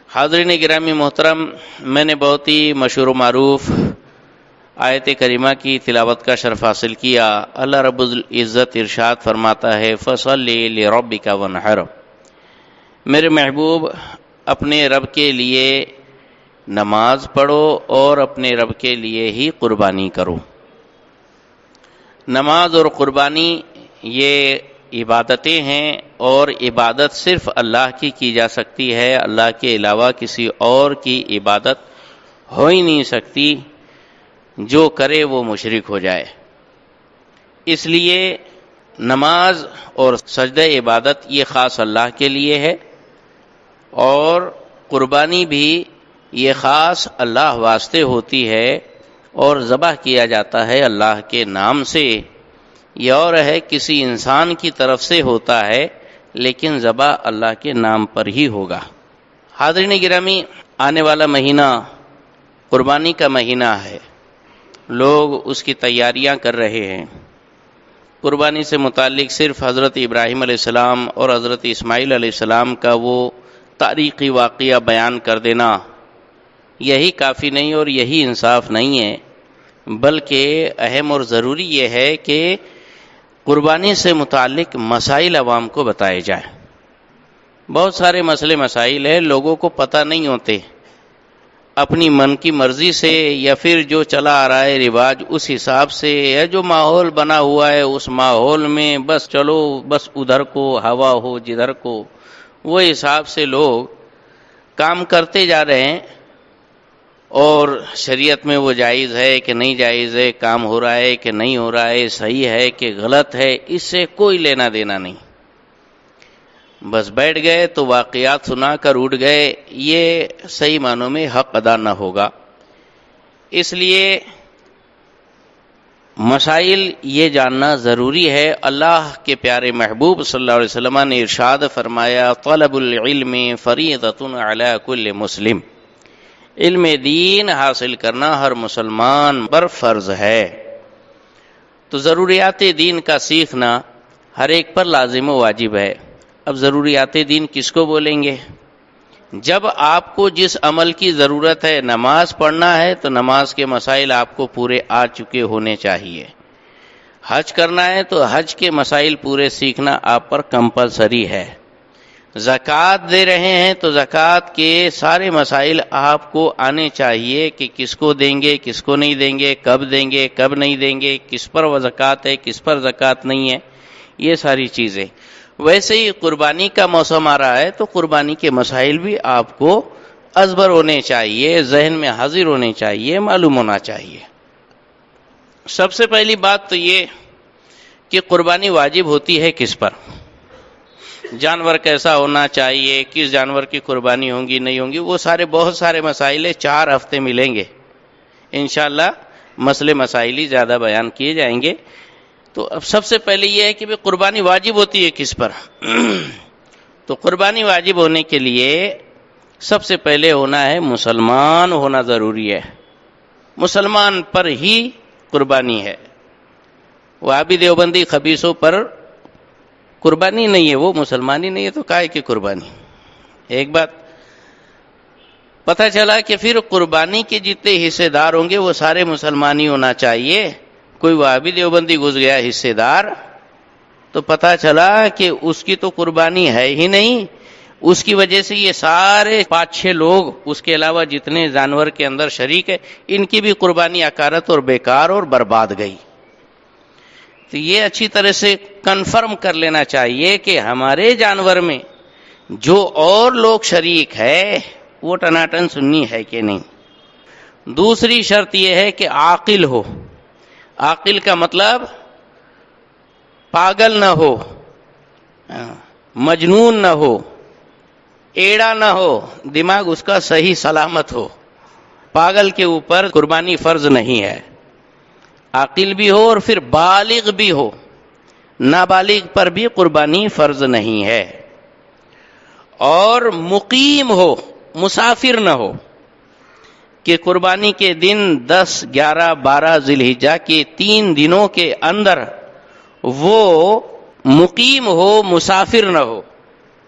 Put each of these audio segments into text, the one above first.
حاضرین گرامی محترم، میں نے بہت ہی مشہور و معروف آیت کریمہ کی تلاوت کا شرف حاصل کیا۔ اللہ رب العزت ارشاد فرماتا ہے فَصَلِّ لِرَبِّكَ وَانْحَرْ، میرے محبوب اپنے رب کے لیے نماز پڑھو اور اپنے رب کے لیے ہی قربانی کرو۔ نماز اور قربانی یہ عبادتیں ہیں، اور عبادت صرف اللہ کی جا سکتی ہے، اللہ کے علاوہ کسی اور کی عبادت ہو ہی نہیں سکتی، جو کرے وہ مشرک ہو جائے۔ اس لیے نماز اور سجدہ عبادت یہ خاص اللہ کے لیے ہے، اور قربانی بھی یہ خاص اللہ واسطے ہوتی ہے، اور ذبح کیا جاتا ہے اللہ کے نام سے۔ یہ اور ہے کسی انسان کی طرف سے ہوتا ہے، لیکن ذبح اللہ کے نام پر ہی ہوگا۔ حاضرین گرامی، آنے والا مہینہ قربانی کا مہینہ ہے، لوگ اس کی تیاریاں کر رہے ہیں۔ قربانی سے متعلق صرف حضرت ابراہیم علیہ السلام اور حضرت اسماعیل علیہ السلام کا وہ تاریخی واقعہ بیان کر دینا یہی کافی نہیں، اور یہی انصاف نہیں ہے، بلکہ اہم اور ضروری یہ ہے کہ قربانی سے متعلق مسائل عوام کو بتائے جائیں۔ بہت سارے مسئلے مسائل ہیں، لوگوں کو پتہ نہیں ہوتے، اپنی من کی مرضی سے یا پھر جو چلا آ رہا ہے رواج اس حساب سے، یا جو ماحول بنا ہوا ہے اس ماحول میں بس چلو، بس ادھر کو ہوا ہو جدھر کو، وہ حساب سے لوگ کام کرتے جا رہے ہیں، اور شریعت میں وہ جائز ہے کہ نہیں جائز ہے، کام ہو رہا ہے کہ نہیں ہو رہا ہے، صحیح ہے کہ غلط ہے، اس سے کوئی لینا دینا نہیں۔ بس بیٹھ گئے تو واقعات سنا کر اٹھ گئے، یہ صحیح معنوں میں حق ادا نہ ہوگا۔ اس لیے مسائل یہ جاننا ضروری ہے۔ اللہ کے پیارے محبوب صلی اللہ علیہ وسلم نے ارشاد فرمایا طلب العلم فریضۃ علی کل مسلم، علم دین حاصل کرنا ہر مسلمان پر فرض ہے۔ تو ضروریات دین کا سیکھنا ہر ایک پر لازم و واجب ہے۔ اب ضروریات دین کس کو بولیں گے؟ جب آپ کو جس عمل کی ضرورت ہے، نماز پڑھنا ہے تو نماز کے مسائل آپ کو پورے آ چکے ہونے چاہیے۔ حج کرنا ہے تو حج کے مسائل پورے سیکھنا آپ پر کمپلسری ہے۔ زکوٰۃ دے رہے ہیں تو زکوٰۃ کے سارے مسائل آپ کو آنے چاہیے کہ کس کو دیں گے، کس کو نہیں دیں گے، کب دیں گے، کب نہیں دیں گے، کس پر وہ زکوٰۃ ہے، کس پر زکوٰۃ نہیں ہے، یہ ساری چیزیں۔ ویسے ہی قربانی کا موسم آ رہا ہے تو قربانی کے مسائل بھی آپ کو ازبر ہونے چاہیے، ذہن میں حاضر ہونے چاہیے، معلوم ہونا چاہیے۔ سب سے پہلی بات تو یہ کہ قربانی واجب ہوتی ہے کس پر، جانور کیسا ہونا چاہیے، کس جانور کی قربانی ہوں گی نہیں ہوں گی، وہ بہت سارے مسائل 4 ہفتے ملیں گے انشاءاللہ، مسئلے مسائل ہی زیادہ بیان کیے جائیں گے۔ تو اب سب سے پہلے یہ ہے کہ قربانی واجب ہوتی ہے کس پر۔ تو قربانی واجب ہونے کے لیے سب سے پہلے ہونا ہے مسلمان ہونا ضروری ہے، مسلمان پر ہی قربانی ہے۔ وہابی دیوبندی خبیثوں پر قربانی نہیں ہے، وہ مسلمان ہی نہیں ہے تو کائے کی قربانی۔ ایک بات پتہ چلا کہ پھر قربانی کے جتنے حصے دار ہوں گے وہ سارے مسلمان ہی ہونا چاہیے۔ کوئی وہابی دیوبندی گھس گیا حصے دار تو پتہ چلا کہ اس کی تو قربانی ہے ہی نہیں، اس کی وجہ سے یہ سارے 5-6 لوگ اس کے علاوہ جتنے جانور کے اندر شریک ہے، ان کی بھی قربانی اکارت اور بیکار اور برباد گئی۔ تو یہ اچھی طرح سے کنفرم کر لینا چاہیے کہ ہمارے جانور میں جو اور لوگ شریک ہے وہ ٹناٹن سنی ہے کہ نہیں۔ دوسری شرط یہ ہے کہ عاقل ہو۔ عاقل کا مطلب پاگل نہ ہو، مجنون نہ ہو، ایڑا نہ ہو، دماغ اس کا صحیح سلامت ہو۔ پاگل کے اوپر قربانی فرض نہیں ہے، عاقل بھی ہو اور پھر بالغ بھی ہو، نابالغ پر بھی قربانی فرض نہیں ہے۔ اور مقیم ہو، مسافر نہ ہو، کہ قربانی کے دن 10، 11، 12 ذی الحجہ کے 3 دنوں کے اندر وہ مقیم ہو، مسافر نہ ہو۔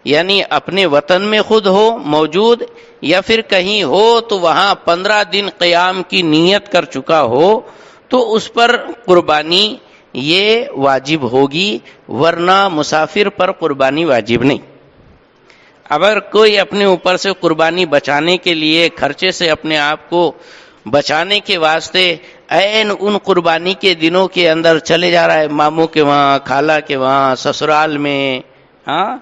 یعنی اپنے وطن میں خود ہو موجود، یا پھر کہیں ہو تو وہاں 15 دن قیام کی نیت کر چکا ہو، تو اس پر قربانی یہ واجب ہوگی، ورنہ مسافر پر قربانی واجب نہیں۔ اگر کوئی اپنے اوپر سے قربانی بچانے کے لیے، خرچے سے اپنے آپ کو بچانے کے واسطے عین ان قربانی کے دنوں کے اندر چلے جا رہا ہے، ماموں کے وہاں، خالہ کے وہاں، سسرال میں، ہاں،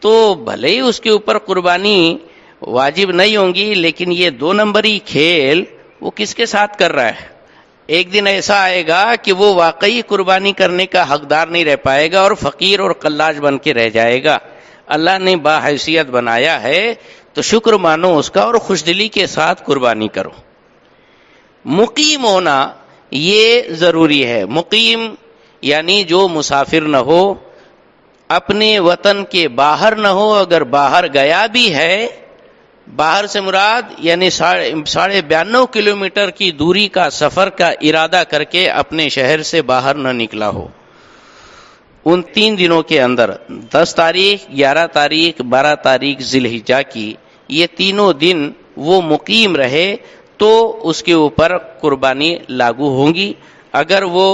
تو بھلے ہی اس کے اوپر قربانی واجب نہیں ہوں گی، لیکن یہ 2 نمبری کھیل وہ کس کے ساتھ کر رہا ہے؟ ایک دن ایسا آئے گا کہ وہ واقعی قربانی کرنے کا حقدار نہیں رہ پائے گا اور فقیر اور قلاج بن کے رہ جائے گا۔ اللہ نے باحیثیت بنایا ہے تو شکر مانو اس کا اور خوشدلی کے ساتھ قربانی کرو۔ مقیم ہونا یہ ضروری ہے۔ مقیم یعنی جو مسافر نہ ہو، اپنے وطن کے باہر نہ ہو، اگر باہر گیا بھی ہے، باہر سے مراد یعنی 92.5 کلومیٹر کی دوری کا سفر کا ارادہ کر کے اپنے شہر سے باہر نہ نکلا ہو، ان 3 دنوں کے اندر 10 تاریخ، 11 تاریخ، 12 تاریخ ذی الحجہ کی، یہ تینوں دن وہ مقیم رہے تو اس کے اوپر قربانی لاگو ہوں گی۔ اگر وہ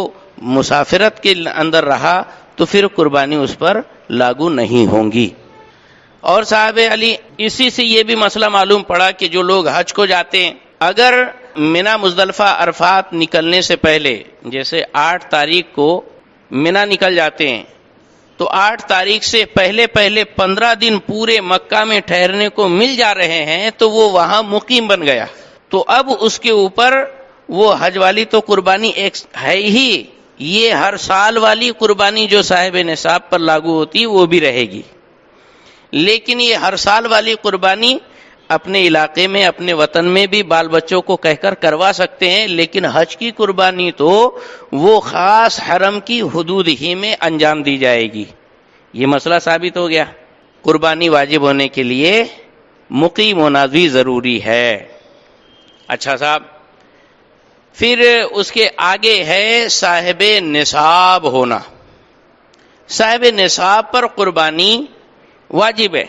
مسافرت کے اندر رہا تو پھر قربانی اس پر لاگو نہیں ہوں گی۔ اور صاحب علی اسی سے یہ بھی مسئلہ معلوم پڑا کہ جو لوگ حج کو جاتے ہیں، اگر منی مزدلفہ عرفات نکلنے سے پہلے، جیسے 8 تاریخ کو منی نکل جاتے ہیں، تو 8 تاریخ سے پہلے 15 دن پورے مکہ میں ٹھہرنے کو مل جا رہے ہیں، تو وہ وہاں مقیم بن گیا، تو اب اس کے اوپر وہ حج والی تو قربانی ایک ہے ہی، یہ ہر سال والی قربانی جو صاحب نصاب پر لاگو ہوتی وہ بھی رہے گی، لیکن یہ ہر سال والی قربانی اپنے علاقے میں، اپنے وطن میں بھی بال بچوں کو کہہ کر کروا سکتے ہیں، لیکن حج کی قربانی تو وہ خاص حرم کی حدود ہی میں انجام دی جائے گی۔ یہ مسئلہ ثابت ہو گیا۔ قربانی واجب ہونے کے لیے مقیم ہونا بھی ضروری ہے۔ اچھا صاحب، پھر اس کے آگے ہے صاحب نصاب ہونا۔ صاحب نصاب پر قربانی واجب ہے۔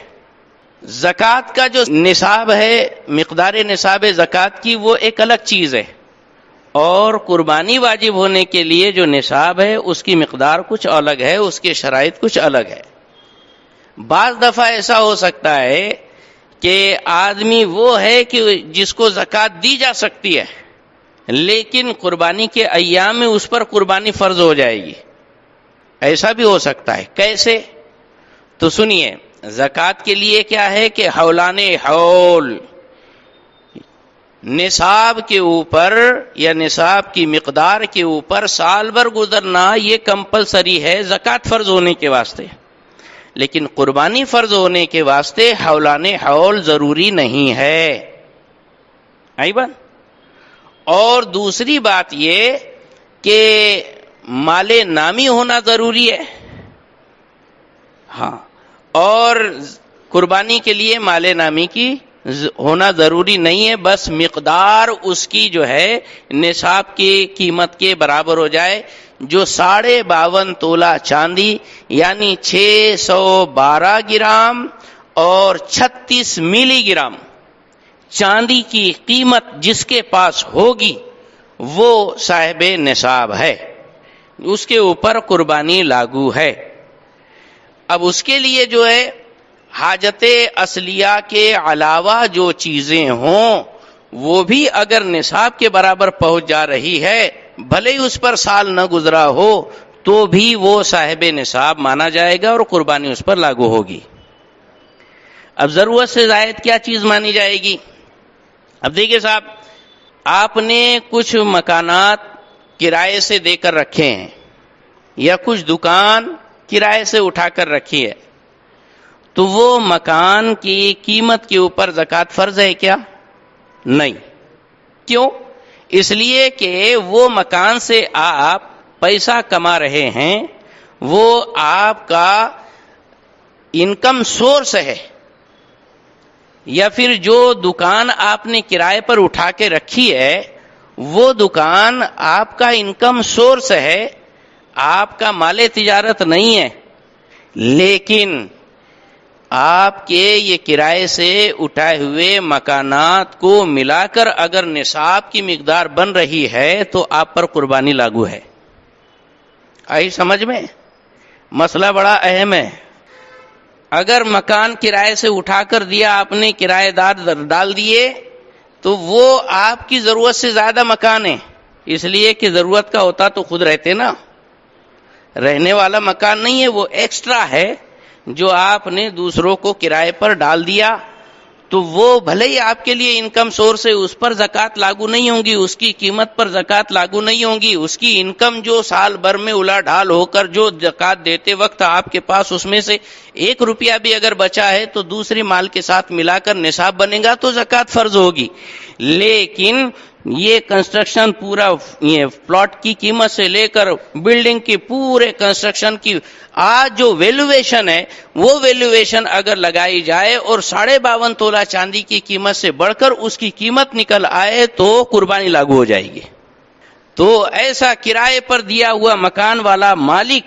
زکوٰۃ کا جو نصاب ہے، مقدار نصاب زکوٰۃ کی، وہ ایک الگ چیز ہے، اور قربانی واجب ہونے کے لیے جو نصاب ہے اس کی مقدار کچھ الگ ہے، اس کے شرائط کچھ الگ ہے۔ بعض دفعہ ایسا ہو سکتا ہے کہ آدمی وہ ہے کہ جس کو زکوٰۃ دی جا سکتی ہے، لیکن قربانی کے ایام میں اس پر قربانی فرض ہو جائے گی، ایسا بھی ہو سکتا ہے۔ کیسے؟ تو سنیے، زکوٰۃ کے لیے کیا ہے کہ حولان حول، نصاب کے اوپر یا نصاب کی مقدار کے اوپر سال بھر گزرنا یہ کمپلسری ہے زکوٰۃ فرض ہونے کے واسطے، لیکن قربانی فرض ہونے کے واسطے حولان حول ضروری نہیں ہے۔ آئی بات؟ اور دوسری بات یہ کہ مال نامی ہونا ضروری ہے، ہاں، اور قربانی کے لیے مال نامی کی ہونا ضروری نہیں ہے، بس مقدار اس کی جو ہے نصاب کی قیمت کے برابر ہو جائے، جو 52.5 تولہ چاندی یعنی 612 گرام اور 36 ملی گرام چاندی کی قیمت جس کے پاس ہوگی وہ صاحب نصاب ہے، اس کے اوپر قربانی لاگو ہے۔ اب اس کے لیے جو ہے حاجت اصلیہ کے علاوہ جو چیزیں ہوں وہ بھی اگر نصاب کے برابر پہنچ جا رہی ہے، بھلے ہی اس پر سال نہ گزرا ہو، تو بھی وہ صاحب نصاب مانا جائے گا اور قربانی اس پر لاگو ہوگی۔ اب ضرورت سے زائد کیا چیز مانی جائے گی؟ اب دیکھیے صاحب، آپ نے کچھ مکانات کرائے سے دے کر رکھے ہیں یا کچھ دکان کرائے سے اٹھا کر رکھی ہے، تو وہ مکان کی قیمت کے اوپر زکوٰۃ فرض ہے کیا؟ نہیں۔ کیوں؟ اس لیے کہ وہ مکان سے آپ پیسہ کما رہے ہیں، وہ آپ کا انکم سورس ہے، یا پھر جو دکان آپ نے کرائے پر اٹھا کے رکھی ہے وہ دکان آپ کا انکم سورس ہے، آپ کا مال تجارت نہیں ہے، لیکن آپ کے یہ کرائے سے اٹھائے ہوئے مکانات کو ملا کر اگر نصاب کی مقدار بن رہی ہے تو آپ پر قربانی لاگو ہے. آئی سمجھ میں؟ مسئلہ بڑا اہم ہے. اگر مکان کرائے سے اٹھا کر دیا آپ نے، کرایہ دار ڈال دیے، تو وہ آپ کی ضرورت سے زیادہ مکان ہے، اس لیے کہ ضرورت کا ہوتا تو خود رہتے نا. رہنے والا مکان نہیں ہے، وہ ایکسٹرا ہے جو آپ نے دوسروں کو کرائے پر ڈال دیا. تو وہ بھلے ہی آپ کے لیے انکم سورس ہے، اس پر زکوٰۃ لاگو نہیں ہوں گی، اس کی قیمت پر زکوٰۃ لاگو نہیں ہوں گی. اس کی انکم جو سال بھر میں الا ڈھال ہو کر جو زکوٰۃ دیتے وقت آپ کے پاس اس میں سے 1 روپیہ بھی اگر بچا ہے تو دوسری مال کے ساتھ ملا کر نصاب بنے گا تو زکوٰۃ فرض ہوگی. لیکن یہ کنسٹرکشن پورا، یہ پلاٹ کی قیمت سے لے کر بلڈنگ کی پورے کنسٹرکشن کی آج جو ویلیویشن ہے، وہ ویلیویشن اگر لگائی جائے اور 52.5 تولہ چاندی کی قیمت سے بڑھ کر اس کی قیمت نکل آئے تو قربانی لاگو ہو جائے گی. تو ایسا کرائے پر دیا ہوا مکان والا مالک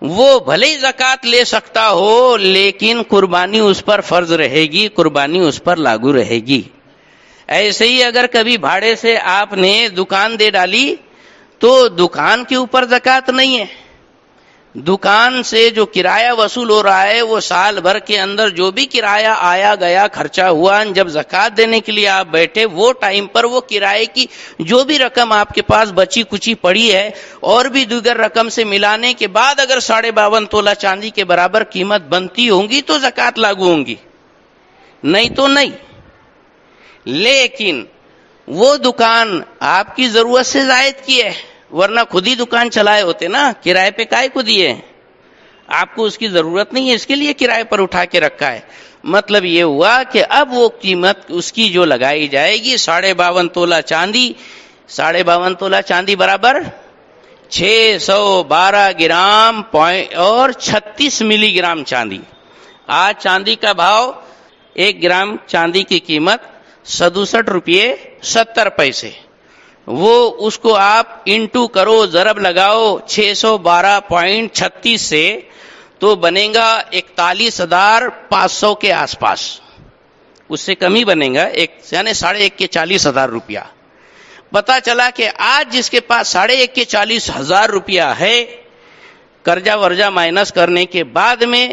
وہ بھلے ہی زکوٰۃ لے سکتا ہو، لیکن قربانی اس پر فرض رہے گی، قربانی اس پر لاگو رہے گی. ایسے ہی اگر کبھی بھاڑے سے آپ نے دکان دے ڈالی تو دکان کے اوپر زکوٰۃ نہیں ہے. دکان سے جو کرایہ وصول ہو رہا ہے وہ سال بھر کے اندر جو بھی کرایہ آیا گیا خرچہ ہوا، جب زکوٰۃ دینے کے لیے آپ بیٹھے وہ ٹائم پر وہ کرائے کی جو بھی رقم آپ کے پاس بچی کچی پڑی ہے اور بھی دیگر رقم سے ملانے کے بعد اگر 52.5 تولہ چاندی کے برابر قیمت بنتی ہوں گی تو زکوٰۃ لاگو ہوں گی، نہیں تو نہیں. لیکن وہ دکان آپ کی ضرورت سے زائد کی ہے، ورنہ خود ہی دکان چلائے ہوتے نا، کرائے پہ کائے کو دیے؟ آپ کو اس کی ضرورت نہیں ہے، اس کے لیے کرائے پر اٹھا کے رکھا ہے. مطلب یہ ہوا کہ اب وہ قیمت اس کی جو لگائی جائے گی 52.5 تولہ چاندی، 52.5 تولہ چاندی برابر 612 گرام اور 36 ملی گرام چاندی. آج چاندی کا بھاؤ 1 گرام چاندی کی قیمت 67 روپے 70 پیسے. وہ اس کو آپ انٹو کرو، ضرب لگاؤ 612.36 سے تو بنے گا 41,500 کے آس پاس. اس سے کم ہی بنے گا، یعنی 1.5 کے 40,000 روپیہ. پتا چلا کہ آج جس کے پاس 1.5 کے 40,000 روپیہ ہے، قرضہ ورجہ مائنس کرنے کے بعد میں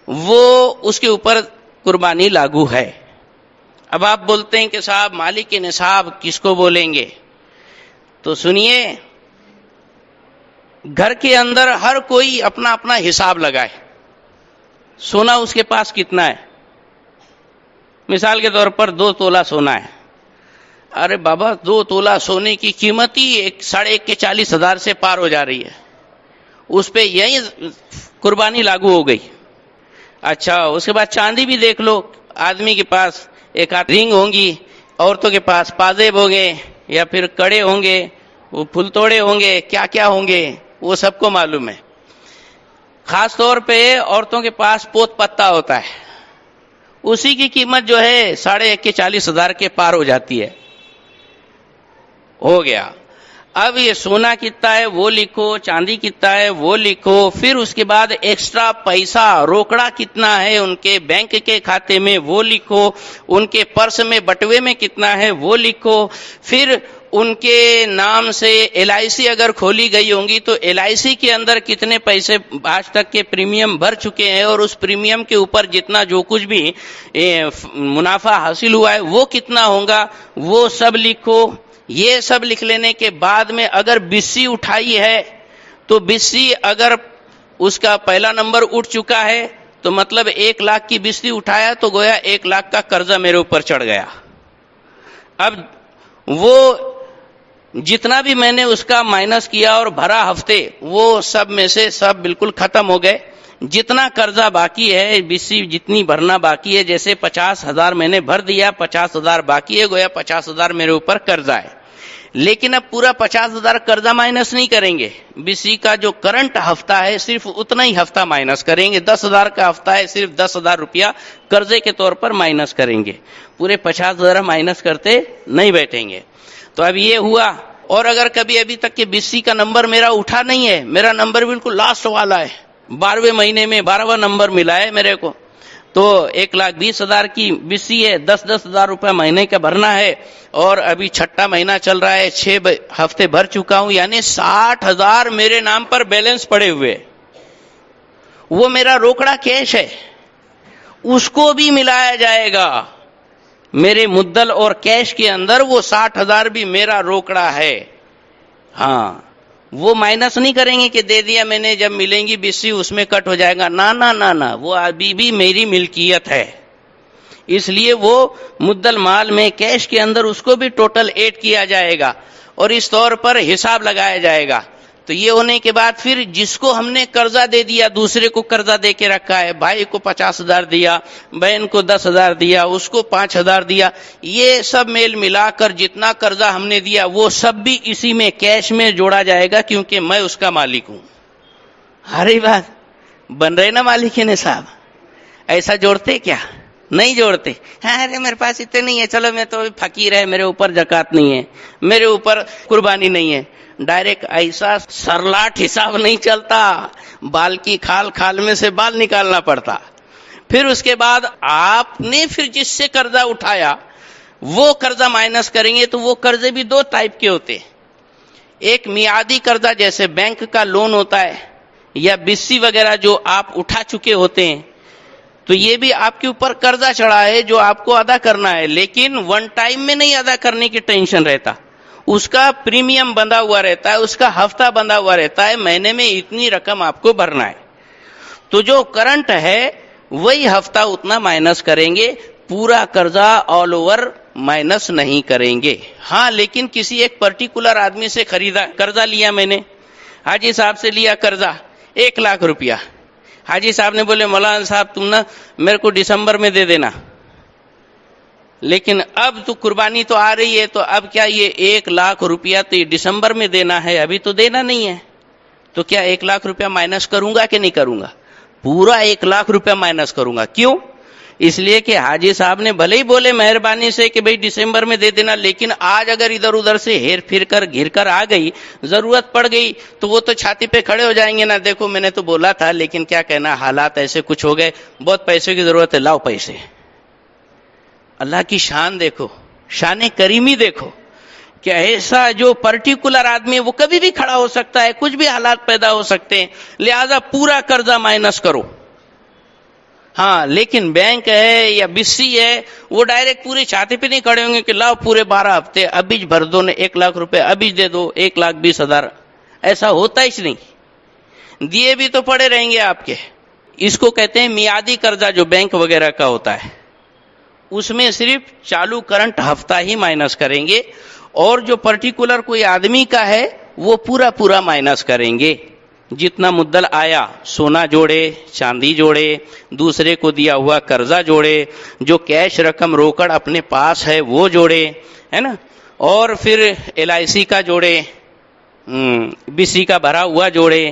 وہ اس کے اوپر قربانی لاگو ہے. اب آپ بولتے ہیں کہ صاحب مالک نصاب کس کو بولیں گے؟ تو سنیے، گھر کے اندر ہر کوئی اپنا اپنا حساب لگائے. سونا اس کے پاس کتنا ہے؟ مثال کے طور پر 2 تولہ سونا ہے. ارے بابا 2 تولہ سونے کی قیمت ہی 1.5 کے 40,000 سے پار ہو جا رہی ہے، اس پہ یہی قربانی لاگو ہو گئی. اچھا، اس کے بعد چاندی بھی دیکھ لو. آدمی کے پاس ایک آدھ رنگ ہوں گی، عورتوں کے پاس پازیب ہوں گے یا پھر کڑے ہوں گے، وہ پھل توڑے ہوں گے، کیا کیا ہوں گے وہ سب کو معلوم ہے. خاص طور پہ عورتوں کے پاس پوت پتا ہوتا ہے، اسی کی قیمت جو ہے 1.5 کے 40,000 کے پار ہو جاتی ہے. ہو گیا. اب یہ سونا کتنا ہے وہ لکھو، چاندی کتنا ہے وہ لکھو، پھر اس کے بعد ایکسٹرا پیسہ روکڑا کتنا ہے ان کے بینک کے کھاتے میں وہ لکھو، ان کے پرس میں بٹوے میں کتنا ہے وہ لکھو، پھر ان کے نام سے LIC اگر کھولی گئی ہوں گی تو LIC کے اندر کتنے پیسے آج تک کے پریمیم بھر چکے ہیں اور اس پریمیم کے اوپر جتنا جو کچھ بھی منافع حاصل ہوا ہے وہ کتنا ہوگا وہ سب لکھو. یہ سب لکھ لینے کے بعد میں اگر بسی اٹھائی ہے تو بسی اگر اس کا پہلا نمبر اٹھ چکا ہے تو مطلب 1 لاکھ کی بسی اٹھایا تو گویا 1 لاکھ کا قرضہ میرے اوپر چڑھ گیا. اب وہ جتنا بھی میں نے اس کا مائنس کیا اور بھرا ہفتے وہ سب میں سے سب بالکل ختم ہو گئے. جتنا قرضہ باقی ہے، بسی جتنی بھرنا باقی ہے، جیسے 50,000 میں نے بھر دیا، 50,000 باقی ہے، گویا 50,000 میرے اوپر قرضہ ہے. لیکن اب پورا 50,000 قرضہ مائنس نہیں کریں گے. بسی کا جو کرنٹ ہفتہ ہے صرف اتنا ہی ہفتہ مائنس کریں گے. 10,000 کا ہفتہ ہے، صرف 10,000 روپیہ قرضے کے طور پر مائنس کریں گے. پورے 50,000 مائنس کرتے نہیں بیٹھیں گے. تو اب یہ ہوا. اور اگر کبھی ابھی تک کہ بسی کا نمبر میرا اٹھا نہیں ہے، میرا نمبر بالکل لاسٹ والا ہے، 12ویں مہینے میں 12واں نمبر ملا ہے میرے کو، تو 1,20,000 کی بسی ہے, 10,000 روپے مہینے کا بھرنا ہے, اور ابھی چھٹا مہینہ چل رہا ہے, 6 ہفتے بھر چکا ہوں, یعنی 60,000 میرے نام پر بیلنس پڑے ہوئے. وہ میرا روکڑا کیش ہے, اس کو بھی ملایا جائے گا میرے مدل اور کیش کے اندر. وہ 60,000 بھی میرا روکڑا ہے. ہاں, وہ مائنس نہیں کریں گے کہ دے دیا میں نے, جب ملیں گی بسی اس میں کٹ ہو جائے گا. نہ, وہ ابھی بھی میری ملکیت ہے. اس لیے وہ مدل مال میں کیش کے اندر اس کو بھی ٹوٹل ایڈ کیا جائے گا, اور اس طور پر حساب لگایا جائے گا. تو یہ ہونے کے بعد پھر جس کو ہم نے قرضہ دے دیا, دوسرے کو قرضہ دے کے رکھا ہے, بھائی کو 50,000 دیا, بہن کو 10,000 دیا, اس کو 5,000 دیا, یہ سب میل ملا کر جتنا قرضہ ہم نے دیا وہ سب بھی اسی میں کیش میں جوڑا جائے گا, کیونکہ میں اس کا مالک ہوں. ہری بات بن رہے نا مالک نصاب. ایسا جوڑتے کیا؟ نہیں جوڑتے. ارے میرے پاس اتنے نہیں ہے, چلو میں تو فقیر ہے, میرے اوپر زکات نہیں ہے, میرے اوپر قربانی نہیں ہے. ڈائریکٹ ایسا سرلاٹ حساب نہیں چلتا. بال کی کھال میں سے بال نکالنا پڑتا. پھر اس کے بعد آپ نے پھر جس سے قرضہ اٹھایا وہ قرضہ مائنس کریں گے. تو وہ قرضے بھی 2 ٹائپ کے ہوتے. ایک میعادی قرضہ جیسے بینک کا لون ہوتا ہے, یا بسی وغیرہ جو آپ اٹھا چکے ہوتے ہیں, تو یہ بھی آپ کے اوپر قرضہ چڑھا ہے جو آپ کو ادا کرنا ہے, لیکن ون ٹائم میں نہیں ادا کرنے کی ٹینشن رہتا. اس کا پریمیم بندھا ہوا رہتا ہے, اس کا ہفتہ بندھا ہوا رہتا ہے, مہینے میں اتنی رقم آپ کو بھرنا ہے. تو جو کرنٹ ہے وہی ہفتہ اتنا مائنس کریں گے, پورا قرضہ آل اوور مائنس نہیں کریں گے. ہاں, لیکن کسی ایک پرٹیکولر آدمی سے قرضہ لیا میں نے, حاجی صاحب سے لیا قرضہ 1,00,000 روپیہ. حاجی صاحب نے بولے مولانا صاحب تم نا میرے کو دسمبر میں دے دینا, لیکن اب تو قربانی تو آ رہی ہے, تو اب کیا یہ 1,00,000 روپیہ تو یہ دسمبر میں دینا ہے, ابھی تو دینا نہیں ہے, تو کیا 1,00,000 روپیہ مائنس کروں گا کہ نہیں کروں گا؟ پورا 1,00,000 روپیہ مائنس کروں گا. کیوں؟ اس لیے کہ حاجی صاحب نے بھلے ہی بولے مہربانی سے کہ بھئی دسمبر میں دے دینا, لیکن آج اگر ادھر ادھر سے ہیر پھر کر گھر کر آ گئی, ضرورت پڑ گئی, تو وہ تو چھاتی پہ کھڑے ہو جائیں گے نا, دیکھو میں نے تو بولا تھا, لیکن کیا کہنا, حالات ایسے کچھ ہو گئے, بہت پیسے کی ضرورت ہے, لاؤ پیسے. اللہ کی شان دیکھو, شان کریمی دیکھو کہ ایسا جو پرٹیکولر آدمی ہے وہ کبھی بھی کھڑا ہو سکتا ہے, کچھ بھی حالات پیدا ہو سکتے ہیں, لہذا پورا قرضہ مائنس کرو. ہاں, لیکن بینک ہے یا بسی ہے وہ ڈائریکٹ پوری چھاتی پہ نہیں کھڑے ہوں گے کہ لاؤ پورے 12 ہفتے ابھی بھر دو, 1,00,000 روپے ابھی دے دو, 1,20,000. ایسا ہوتا ہی نہیں, دیے بھی تو پڑے رہیں گے آپ کے. اس کو کہتے ہیں میعادی قرضہ جو بینک وغیرہ کا ہوتا ہے, اس میں صرف چالو کرنٹ ہفتہ ہی مائنس کریں گے, اور جو پرٹیکولر کوئی آدمی کا ہے وہ پورا مائنس کریں گے. جتنا مدل آیا, سونا جوڑے, چاندی جوڑے, دوسرے کو دیا ہوا قرضہ جوڑے, جو کیش رقم روکڑ اپنے پاس ہے وہ جوڑے, ہے نا, اور پھر LIC کا جوڑے, بسی کا بھرا ہوا جوڑے.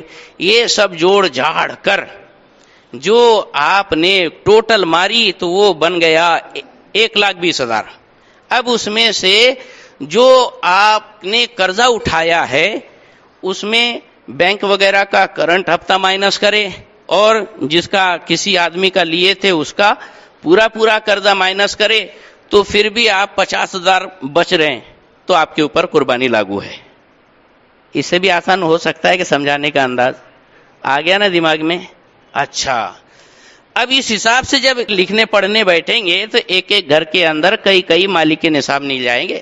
یہ سب جوڑ جاڑ کر جو آپ نے ٹوٹل ماری تو وہ بن گیا 1,20,000. اب اس میں سے جو آپ نے قرضہ اٹھایا ہے اس میں بینک وغیرہ کا کرنٹ ہفتہ مائنس کرے, اور جس کا کسی آدمی کا لیے تھے اس کا پورا قرضہ مائنس کرے, تو پھر بھی آپ 50,000 بچ رہے ہیں, تو آپ کے اوپر قربانی لاگو ہے. اس سے بھی آسان ہو سکتا ہے کہ سمجھانے کا انداز آ گیا نا دماغ میں. اچھا, اب اس حساب سے جب لکھنے پڑھنے بیٹھیں گے تو ایک ایک گھر کے اندر کئی مالک نصاب نہیں جائیں گے,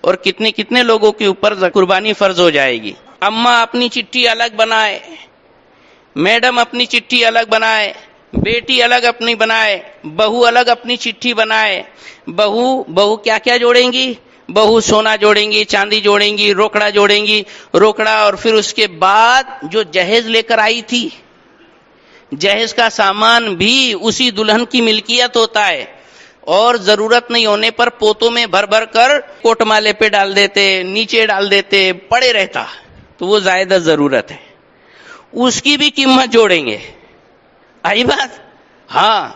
اور کتنے لوگوں کے اوپر قربانی فرض ہو جائے گی. اماں اپنی چٹھی الگ بنائے, میڈم اپنی چٹھی الگ بنائے, بیٹی الگ اپنی بنائے, بہو الگ اپنی چٹھی بنائے. بہو کیا جوڑیں گی؟ بہو سونا جوڑیں گی, چاندی جوڑیں گی, روکڑا جوڑیں گی, روکڑا, اور پھر اس کے بعد جو جہیز لے کر آئی تھی, جہیز کا سامان بھی اسی دلہن کی ملکیت ہوتا ہے, اور ضرورت نہیں ہونے پر پوتوں میں بھر کر کوٹ مالے پہ ڈال دیتے, نیچے ڈال دیتے, پڑے رہتا, تو وہ زائدہ ضرورت ہے, اس کی بھی قیمت جوڑیں گے. آئی بات؟ ہاں.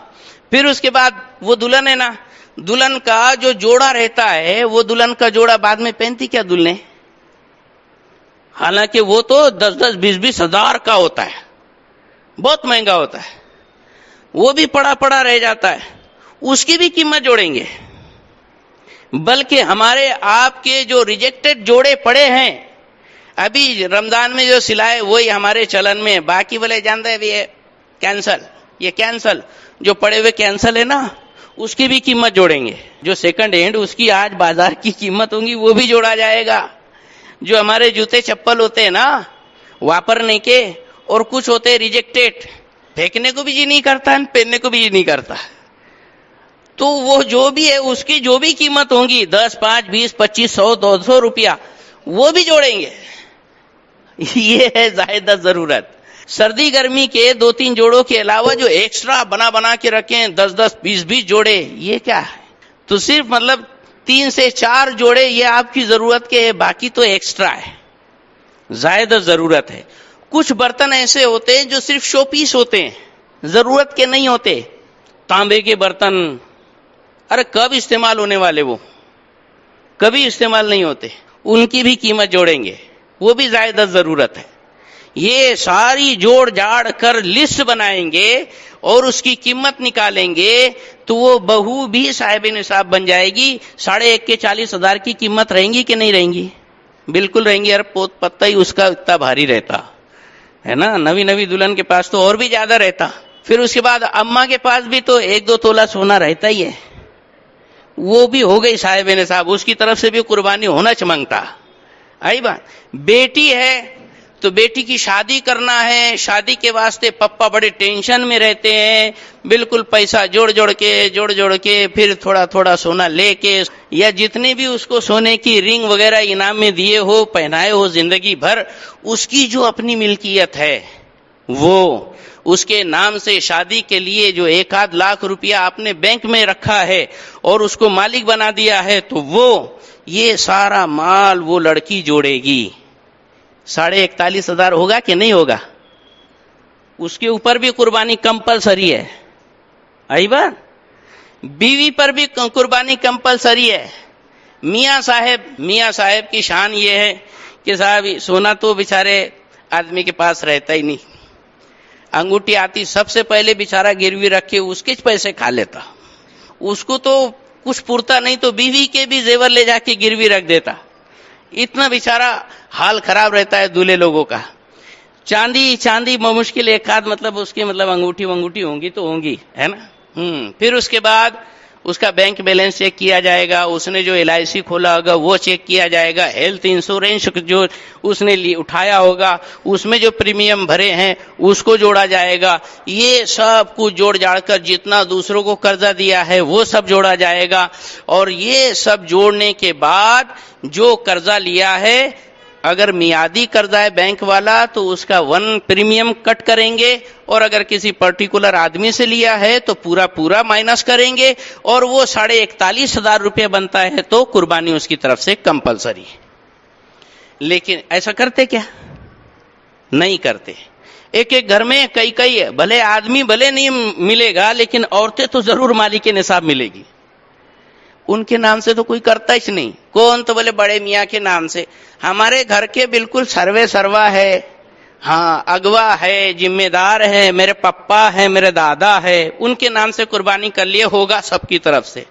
پھر اس کے بعد وہ دلہن ہے نا, دلہن کا جو جوڑا رہتا ہے, وہ دلہن کا جوڑا بعد میں پہنتی کیا دلہنیں, حالانکہ وہ تو 10-10, 20-20 ہزار کا ہوتا ہے, بہت مہنگا ہوتا ہے. وہ بھی پڑا پڑا رہ جاتا ہے، اس کی بھی قیمت جوڑیں گے۔ بلکہ ہمارے آپ کے جو ریجیکٹڈ جوڑے پڑے ہیں، ابھی رمضان میں جو سلائے وہی ہمارے چلن میں، باقی والے جانتے ہیں یہ کینسل، یہ کینسل جو پڑے ہوئے کینسل ہے نا، اس کی بھی قیمت جوڑیں گے۔ جو سیکنڈ ہینڈ اس کی آج بازار کی قیمت ہوگی وہ بھی جوڑا جائے گا۔ جو ہمارے جوتے چپل ہوتے ہیں نا واپرنے کے، اور کچھ ہوتے ہیں ریجیکٹڈ، پھینکنے کو بھی جی نہیں کرتا، پہننے کو بھی جی نہیں کرتا، تو وہ جو بھی ہے اس کی جو بھی قیمت ہوگی 10 5 20 25 100 200 روپیہ وہ بھی جوڑیں گے۔ یہ ہے زائدہ ضرورت۔ سردی گرمی کے 2-3 جوڑوں کے علاوہ جو ایکسٹرا بنا کے رکھیں 10 20 جوڑے، یہ کیا ہے؟ تو صرف مطلب 3 سے 4 جوڑے یہ آپ کی ضرورت کے ہے، باقی تو ایکسٹرا ہے، زائدہ ضرورت ہے۔ کچھ برتن ایسے ہوتے ہیں جو صرف شو پیس ہوتے ہیں، ضرورت کے نہیں ہوتے۔ تانبے کے برتن، ارے کب استعمال ہونے والے، وہ کبھی استعمال نہیں ہوتے، ان کی بھی قیمت جوڑیں گے، وہ بھی زائدہ ضرورت ہے۔ یہ ساری جوڑ جاڑ کر لسٹ بنائیں گے اور اس کی قیمت نکالیں گے تو وہ بہو بھی صاحب نصاب بن جائے گی۔ 1.5 کے 40,000 کی قیمت رہیں گی کہ نہیں رہیں گی؟ بالکل رہیں گی۔ ارے پوت پتہ ہی اس کا اتنا بھاری رہتا ہے نا، نوی دلہن کے پاس تو اور بھی زیادہ رہتا۔ پھر اس کے بعد اماں کے پاس بھی تو 1-2 تولہ سونا رہتا ہی ہے، وہ بھی ہو گئی صاحب نصاب، اس کی طرف سے بھی قربانی ہونا چمنگتا۔ آئی بات۔ بیٹی ہے تو بیٹی کی شادی کرنا ہے، شادی کے واسطے پپا بڑے ٹینشن میں رہتے ہیں، بالکل پیسہ جوڑ کے پھر تھوڑا تھوڑا سونا لے کے، یا جتنے بھی اس کو سونے کی رنگ وغیرہ انعام میں دیے ہو، پہنائے ہو زندگی بھر، اس کی جو اپنی ملکیت ہے وہ اس کے نام سے شادی کے لیے جو 1-8 لاکھ روپیہ آپ نے بینک میں رکھا ہے اور اس کو مالک بنا دیا ہے، تو وہ یہ سارا مال وہ لڑکی جوڑے گی۔ 41,500 ہوگا کہ نہیں ہوگا؟ اس کے اوپر بھی قربانی کمپلسری ہے۔ آئی بات۔ بیوی پر بھی قربانی کمپلسری ہے۔ میاں صاحب کی شان یہ ہے کہ صاحب سونا تو بیچارے آدمی کے پاس رہتا ہی نہیں، انگوٹھی آتی سب سے پہلے بیچارہ گروی رکھ کے اس کے پیسے کھا لیتا، اس کو تو کچھ پورتا نہیں تو بیوی کے بھی زیور لے جا کے گروی رکھ دیتا، اتنا بیچارہ حال خراب رہتا ہے دولہے لوگوں کا۔ چاندی مشکل 1-8 مطلب اس کی مطلب انگوٹھی ہوں گی تو ہوں گی، ہے نا۔ پھر اس کے بعد اس کا بینک بیلنس چیک کیا جائے گا، اس نے جو LIC کھولا ہوگا وہ چیک کیا جائے گا، ہیلتھ انشورنس جو اس نے اٹھایا ہوگا اس میں جو پریمیم بھرے ہیں اس کو جوڑا جائے گا، یہ سب کچھ جوڑ جاڑ کر جتنا دوسروں کو قرضہ دیا ہے وہ سب جوڑا جائے گا، اور یہ سب جوڑنے کے بعد جو قرضہ لیا ہے، اگر میعادی قرضہ ہے بینک والا تو اس کا 1 پریمیم کٹ کریں گے، اور اگر کسی پرٹیکولر آدمی سے لیا ہے تو پورا مائنس کریں گے، اور وہ 41,500 روپے بنتا ہے تو قربانی اس کی طرف سے کمپلسری۔ لیکن ایسا کرتے کیا؟ نہیں کرتے۔ ایک گھر میں کئی بھلے آدمی بھلے نہیں ملے گا لیکن عورتیں تو ضرور مالک نصاب ملے گی، ان کے نام سے تو کوئی کرتا ہی نہیں، کون تو بولے بڑے میاں کے نام سے۔ ہمارے گھر کے بالکل سروا ہے، ہاں اگوا ہے، ذمہ دار ہے، میرے پپا ہے، میرے دادا ہے، ان کے نام سے قربانی کر لیے ہوگا سب کی طرف سے۔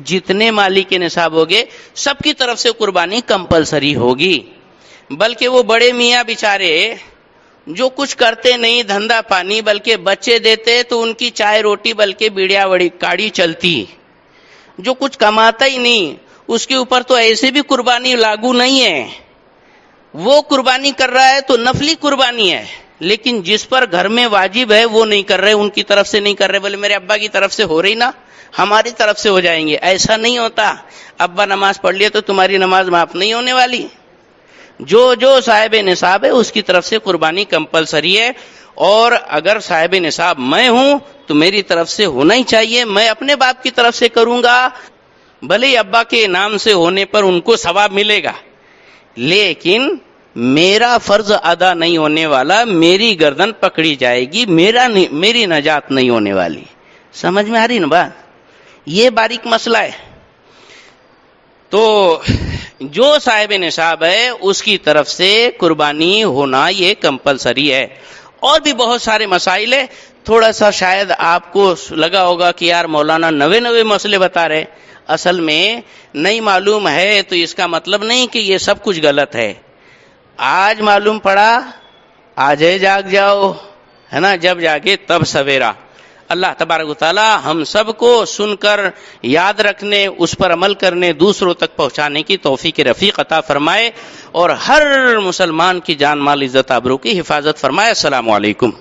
جتنے مالک نصاب ہوگے سب کی طرف سے قربانی کمپلسری ہوگی۔ بلکہ وہ بڑے میاں بیچارے جو کچھ کرتے نہیں دھندا پانی، بلکہ بچے دیتے تو ان کی چائے روٹی بلکہ بیڑیا بڑی کاڑی چلتی، جو کچھ کماتا ہی نہیں اس کے اوپر تو ایسے بھی قربانی لاگو نہیں ہے، وہ قربانی کر رہا ہے تو نفلی قربانی ہے، لیکن جس پر گھر میں واجب ہے وہ نہیں کر رہے، ان کی طرف سے نہیں کر رہے، بولے میرے ابا کی طرف سے ہو رہی نا، ہماری طرف سے ہو جائیں گے۔ ایسا نہیں ہوتا، ابا نماز پڑھ لیے تو تمہاری نماز معاف نہیں ہونے والی۔ جو صاحب نصاب ہے اس کی طرف سے قربانی کمپلسری ہے، اور اگر صاحب نصاب میں ہوں تو میری طرف سے ہونا ہی چاہیے، میں اپنے باپ کی طرف سے کروں گا، بھلے ہی ابا کے نام سے ہونے پر ان کو ثواب ملے گا، لیکن میرا فرض ادا نہیں ہونے والا، میری گردن پکڑی جائے گی، میری نجات نہیں ہونے والی۔ سمجھ میں آ رہی نا بات؟ یہ باریک مسئلہ ہے۔ تو جو صاحب نصاب ہے اس کی طرف سے قربانی ہونا یہ کمپلسری ہے۔ اور بھی بہت سارے مسائل ہیں، تھوڑا سا شاید آپ کو لگا ہوگا کہ یار مولانا نوے مسئلے بتا رہے، اصل میں نہیں معلوم ہے تو اس کا مطلب نہیں کہ یہ سب کچھ غلط ہے. آج معلوم پڑا، آج جاگ جاؤ، ہے نا، جب جاگے تب سویرا. اللہ تبارک و تعالی ہم سب کو سن کر یاد رکھنے، اس پر عمل کرنے، دوسروں تک پہنچانے کی توفیق رفیق عطا فرمائے، اور ہر مسلمان کی جان مال عزت آبرو کی حفاظت فرمائے. السلام علیکم.